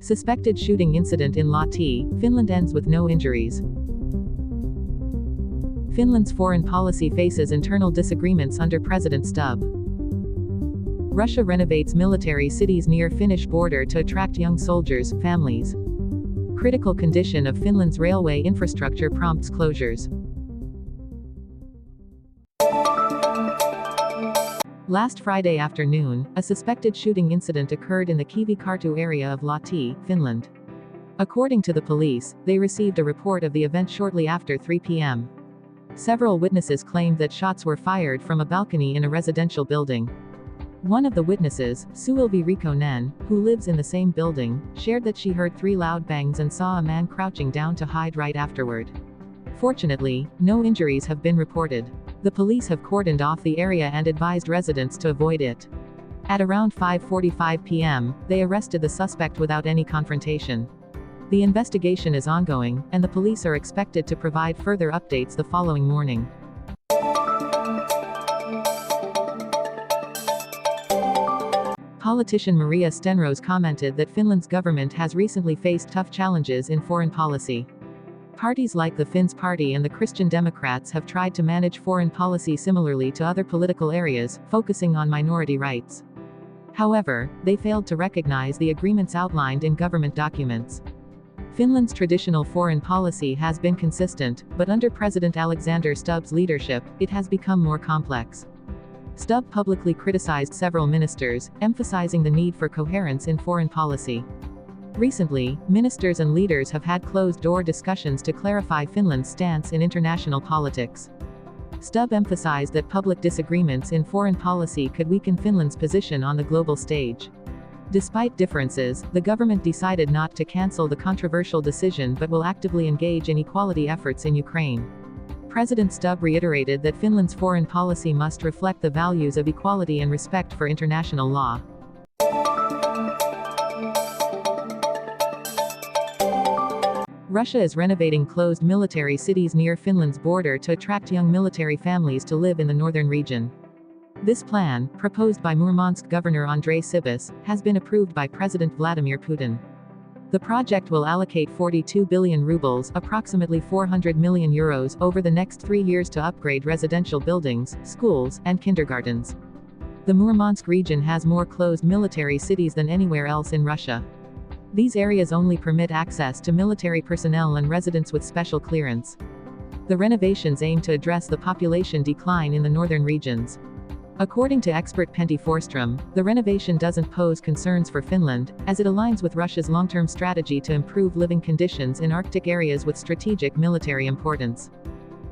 Suspected shooting incident in Lahti, Finland ends with no injuries. Finland's foreign policy faces internal disagreements under President Stubb. Russia renovates military cities near Finnish border to attract young soldiers' families. Critical condition of Finland's railway infrastructure prompts closures. Last Friday afternoon, a suspected shooting incident occurred in the Kivikartu area of Lahti, Finland. According to the police, they received a report of the event shortly after 3 p.m. Several witnesses claimed that shots were fired from a balcony in a residential building. One of the witnesses, Suilvi Rikonen, who lives in the same building, shared that she heard 3 loud bangs and saw a man crouching down to hide right afterward. Fortunately, no injuries have been reported. The police have cordoned off the area and advised residents to avoid it. At around 5:45 p.m., they arrested the suspect without any confrontation. The investigation is ongoing, and the police are expected to provide further updates the following morning. Politician Maria Stenros commented that Finland's government has recently faced tough challenges in foreign policy. Parties like the Finns Party and the Christian Democrats have tried to manage foreign policy similarly to other political areas, focusing on minority rights. However, they failed to recognize the agreements outlined in government documents. Finland's traditional foreign policy has been consistent, but under President Alexander Stubb's leadership, it has become more complex. Stubb publicly criticized several ministers, emphasizing the need for coherence in foreign policy. Recently, ministers and leaders have had closed-door discussions to clarify Finland's stance in international politics. Stubb emphasized that public disagreements in foreign policy could weaken Finland's position on the global stage. Despite differences, the government decided not to cancel the controversial decision but will actively engage in equality efforts in Ukraine. President Stubb reiterated that Finland's foreign policy must reflect the values of equality and respect for international law. Russia is renovating closed military cities near Finland's border to attract young military families to live in the northern region. This plan, proposed by Murmansk Governor Andrei Sibis, has been approved by President Vladimir Putin. The project will allocate 42 billion rubles, approximately 400 million euros, over the next 3 years to upgrade residential buildings, schools, and kindergartens. The Murmansk region has more closed military cities than anywhere else in Russia. These areas only permit access to military personnel and residents with special clearance. The renovations aim to address the population decline in the northern regions. According to expert Pentti Forsström, the renovation doesn't pose concerns for Finland, as it aligns with Russia's long-term strategy to improve living conditions in Arctic areas with strategic military importance.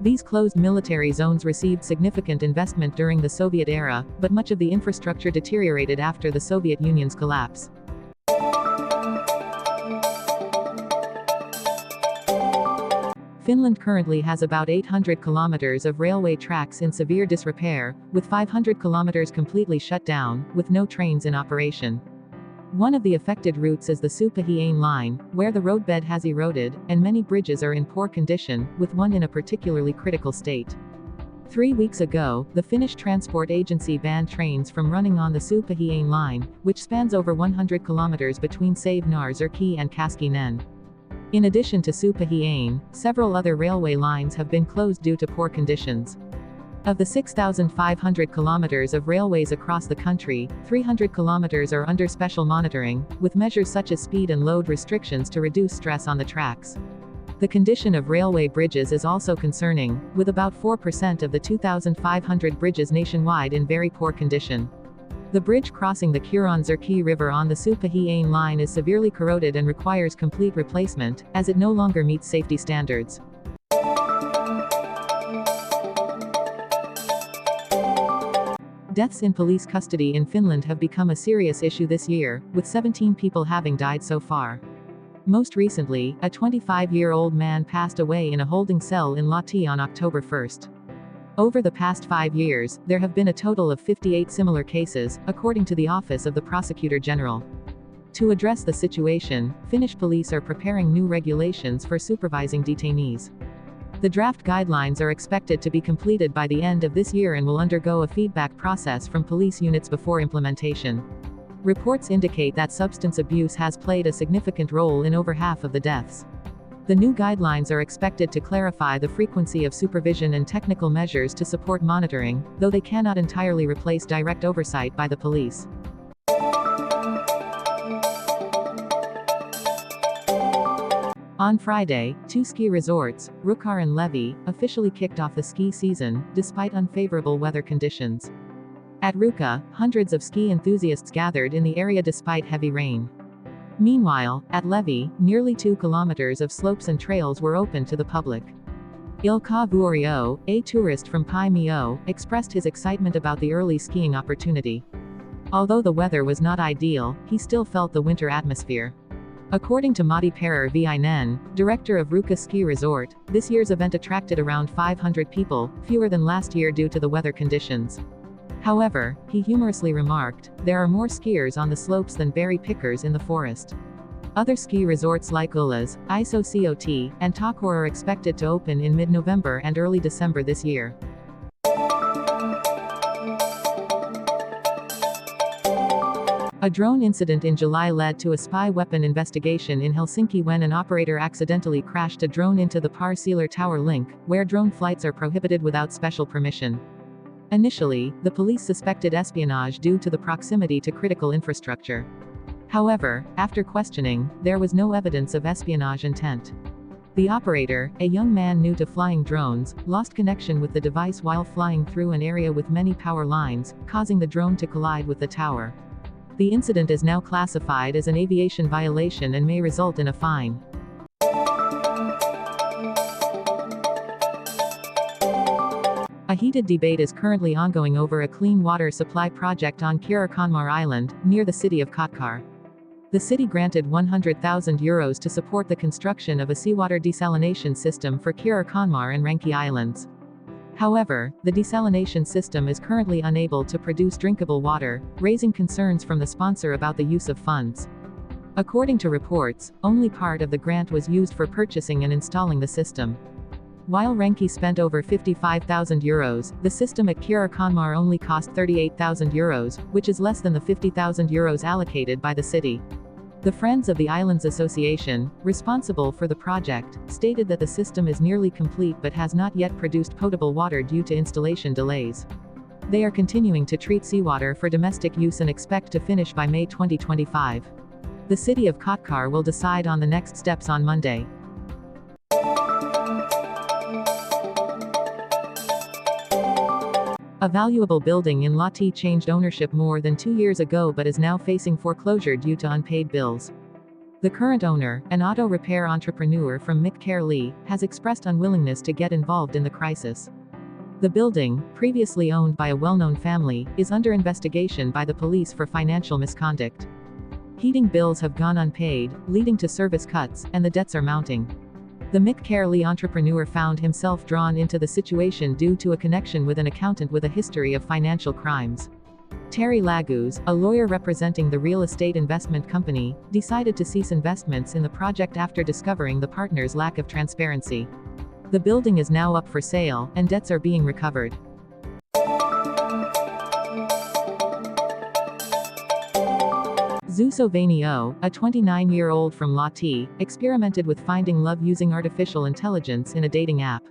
These closed military zones received significant investment during the Soviet era, but much of the infrastructure deteriorated after the Soviet Union's collapse. Finland currently has about 800 kilometers of railway tracks in severe disrepair, with 500 kilometers completely shut down, with no trains in operation. One of the affected routes is the Suupahiane line, where the roadbed has eroded, and many bridges are in poor condition, with one in a particularly critical state. 3 weeks ago, the Finnish transport agency banned trains from running on the Suupahiane line, which spans over 100 kilometers between Save-Naarserki and Kaskinen. In addition to Suupahiane, several other railway lines have been closed due to poor conditions. Of the 6,500 kilometers of railways across the country, 300 kilometers are under special monitoring, with measures such as speed and load restrictions to reduce stress on the tracks. The condition of railway bridges is also concerning, with about 4% of the 2,500 bridges nationwide in very poor condition. The bridge crossing the Kirkonmaa River on the Suupahiane line is severely corroded and requires complete replacement, as it no longer meets safety standards. Deaths in police custody in Finland have become a serious issue this year, with 17 people having died so far. Most recently, a 25-year-old man passed away in a holding cell in Lahti on October 1. Over the past 5 years, there have been a total of 58 similar cases, according to the Office of the Prosecutor General. To address the situation, Finnish police are preparing new regulations for supervising detainees. The draft guidelines are expected to be completed by the end of this year and will undergo a feedback process from police units before implementation. Reports indicate that substance abuse has played a significant role in over half of the deaths. The new guidelines are expected to clarify the frequency of supervision and technical measures to support monitoring, though they cannot entirely replace direct oversight by the police. On Friday, two ski resorts, Ruka and Levi, officially kicked off the ski season, despite unfavorable weather conditions. At Ruka, hundreds of ski enthusiasts gathered in the area despite heavy rain. Meanwhile, at Levi, nearly 2 kilometers of slopes and trails were open to the public. Ilkka Vuorio, a tourist from Pai Mio, expressed his excitement about the early skiing opportunity. Although the weather was not ideal, he still felt the winter atmosphere. According to Matti Perer Viinen, director of Ruka Ski Resort, this year's event attracted around 500 people, fewer than last year due to the weather conditions. However, he humorously remarked, there are more skiers on the slopes than berry pickers in the forest. Other ski resorts like Ulas, ISO-COT, and Takor are expected to open in mid-November and early December this year. A drone incident in July led to a spy weapon investigation in Helsinki when an operator accidentally crashed a drone into the Pasila Tower link, where drone flights are prohibited without special permission. Initially, the police suspected espionage due to the proximity to critical infrastructure. However, after questioning, there was no evidence of espionage intent. The operator, a young man new to flying drones, lost connection with the device while flying through an area with many power lines, causing the drone to collide with the tower. The incident is now classified as an aviation violation and may result in a fine. A heated debate is currently ongoing over a clean water supply project on Kirkonmaa Island, near the city of Kotkar. The city granted €100,000 to support the construction of a seawater desalination system for Kirkonmaa and Renki Islands. However, the desalination system is currently unable to produce drinkable water, raising concerns from the sponsor about the use of funds. According to reports, only part of the grant was used for purchasing and installing the system. While Renki spent over €55,000, the system at Kirkonmaa only cost €38,000, which is less than the €50,000 allocated by the city. The Friends of the Islands Association, responsible for the project, stated that the system is nearly complete but has not yet produced potable water due to installation delays. They are continuing to treat seawater for domestic use and expect to finish by May 2025. The city of Kotkar will decide on the next steps on Monday. A valuable building in Lahti changed ownership more than 2 years ago but is now facing foreclosure due to unpaid bills. The current owner, an auto repair entrepreneur from Mikkeli, has expressed unwillingness to get involved in the crisis. The building, previously owned by a well-known family, is under investigation by the police for financial misconduct. Heating bills have gone unpaid, leading to service cuts, and the debts are mounting. The Mikkeli entrepreneur found himself drawn into the situation due to a connection with an accountant with a history of financial crimes. Terry Lagus, a lawyer representing the real estate investment company, decided to cease investments in the project after discovering the partner's lack of transparency. The building is now up for sale, and debts are being recovered. Zuso Vainio, a 29-year-old from Lahti, experimented with finding love using artificial intelligence in a dating app.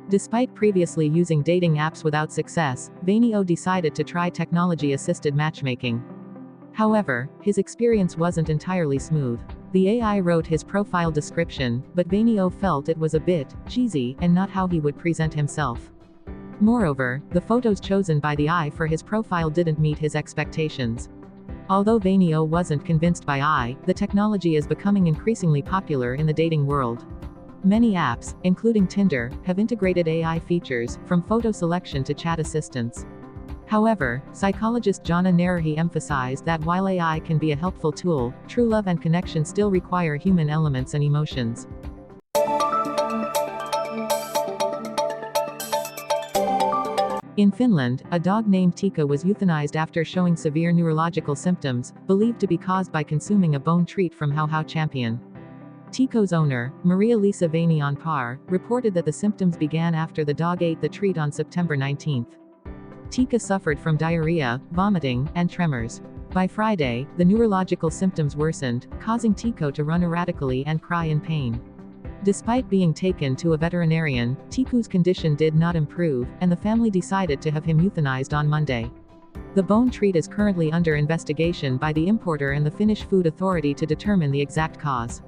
Despite previously using dating apps without success, Vainio decided to try technology-assisted matchmaking. However, his experience wasn't entirely smooth. The AI wrote his profile description, but Vainio felt it was a bit cheesy and not how he would present himself. Moreover, the photos chosen by the AI for his profile didn't meet his expectations. Although Vainio wasn't convinced by AI, the technology is becoming increasingly popular in the dating world. Many apps, including Tinder, have integrated AI features, from photo selection to chat assistance. However, psychologist Jonna Nerahi emphasized that while AI can be a helpful tool, true love and connection still require human elements and emotions. In Finland, a dog named Tika was euthanized after showing severe neurological symptoms, believed to be caused by consuming a bone treat from Hau-Hau champion. Tika's owner, Maria-Liisa Vainionpää, reported that the symptoms began after the dog ate the treat on September 19. Tika suffered from diarrhea, vomiting, and tremors. By Friday, the neurological symptoms worsened, causing Tico to run erratically and cry in pain. Despite being taken to a veterinarian, Tico's condition did not improve, and the family decided to have him euthanized on Monday. The bone treat is currently under investigation by the importer and the Finnish Food Authority to determine the exact cause.